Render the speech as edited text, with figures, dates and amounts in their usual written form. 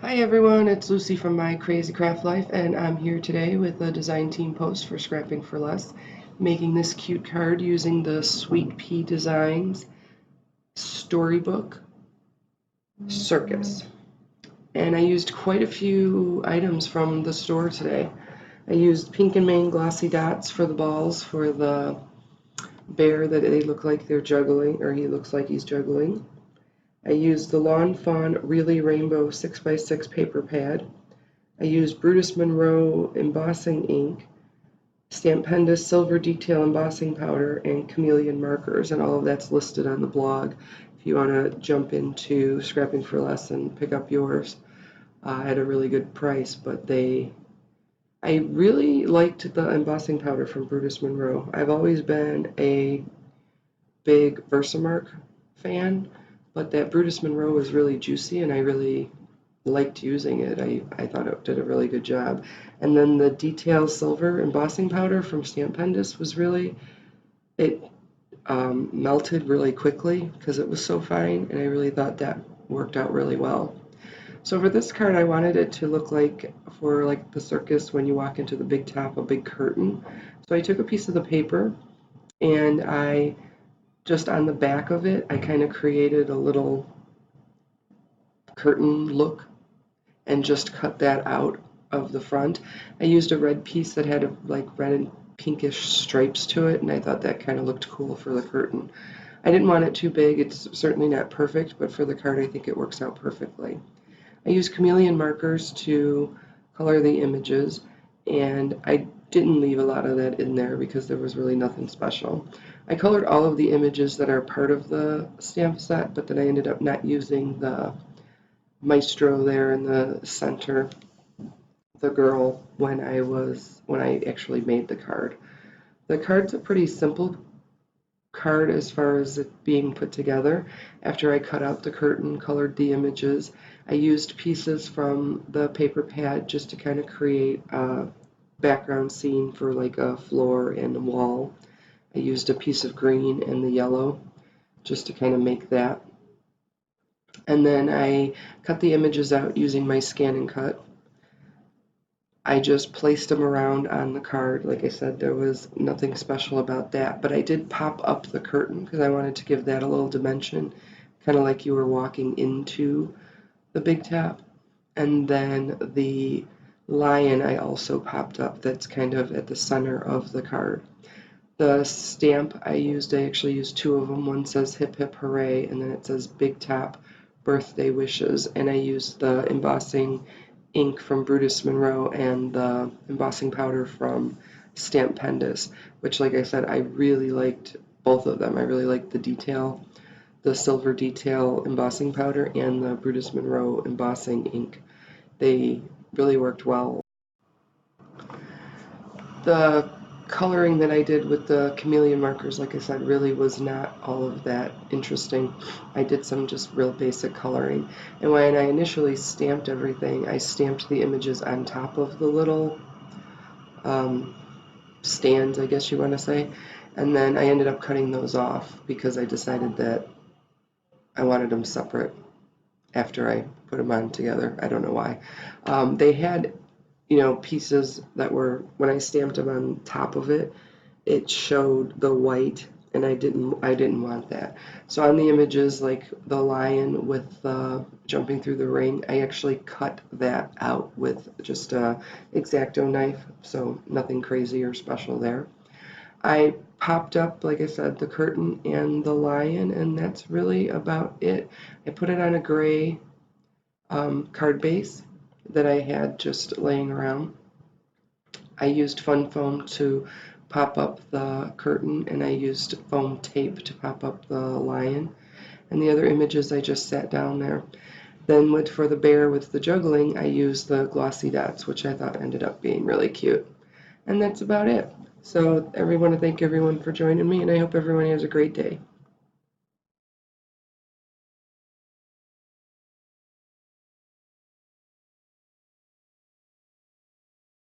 Hi everyone, it's Lucy from My Crazy Craft Life, and I'm here today with a design team post for Scrapping for Less, making this cute card using the Sweet Pea Designs Storybook Circus. And I used quite a few items from the store today. I used pink and Main Glossy Dots for the balls for the bear that they look like they're juggling, or he looks like he's juggling. I used the Lawn Fawn Really Rainbow 6x6 paper pad. I used Brutus Monroe embossing ink, Stampendous silver detail embossing powder, and Chameleon Markers, and all of that's listed on the blog if you want to jump into Scrapping for Less and pick up yours at a really good price. But I really liked the embossing powder from Brutus Monroe. I've always been a big Versamark fan, but that Brutus Monroe was really juicy and I really liked using it. I thought it did a really good job. And then the detail silver embossing powder from Stampendous was really, it melted really quickly because it was so fine, and I really thought that worked out really well. So for this card, I wanted it to look like, for like the circus, when you walk into the big top, a big curtain. So I took a piece of the paper and I just on the back of it, I kind of created a little curtain look and just cut that out of the front. I used a red piece that had like red and pinkish stripes to it, and I thought that kind of looked cool for the curtain. I didn't want it too big. It's certainly not perfect, but for the card I think it works out perfectly. I used Chameleon Markers to color the images, and I didn't leave a lot of that in there because there was really nothing special. I colored all of the images that are part of the stamp set, but then I ended up not using the maestro there in the center, the girl, when I actually made the card. The card's a pretty simple card as far as it being put together. After I cut out the curtain, colored the images, I used pieces from the paper pad just to kind of create a background scene for like a floor and a wall. I used a piece of green and the yellow just to kind of make that. And then I cut the images out using my scan and cut. I just placed them around on the card. Like I said, there was nothing special about that, but I did pop up the curtain because I wanted to give that a little dimension, kind of like you were walking into the big top. And then the lion I also popped up, that's kind of at the center of the card. The stamp I actually used two of them. One says hip hip hooray, and then it says big top birthday wishes, and I used the embossing ink from Brutus Monroe and the embossing powder from Stampendous, which, like I said, I really liked both of them. I really liked the detail, the silver detail embossing powder and the Brutus Monroe embossing ink. They really worked well. The coloring that I did with the Chameleon Markers, like I said, really was not all of that interesting. I did some just real basic coloring. And when I initially stamped everything, I stamped the images on top of the little stands, I guess you want to say. And then I ended up cutting those off because I decided that I wanted them separate after I put them on together. I don't know why. They had pieces that were, when I stamped them on top of it, it showed the white, and I didn't want that. So on the images, like the lion with jumping through the ring, I actually cut that out with just a X-Acto knife, so nothing crazy or special there. I popped up, like I said, the curtain and the lion, and that's really about it. I put it on a gray card base that I had just laying around. I used fun foam to pop up the curtain, and I used foam tape to pop up the lion. And the other images I just sat down there. Then for the bear with the juggling, I used the glossy dots, which I thought ended up being really cute. And that's about it. So I want to thank everyone for joining me, and I hope everyone has a great day.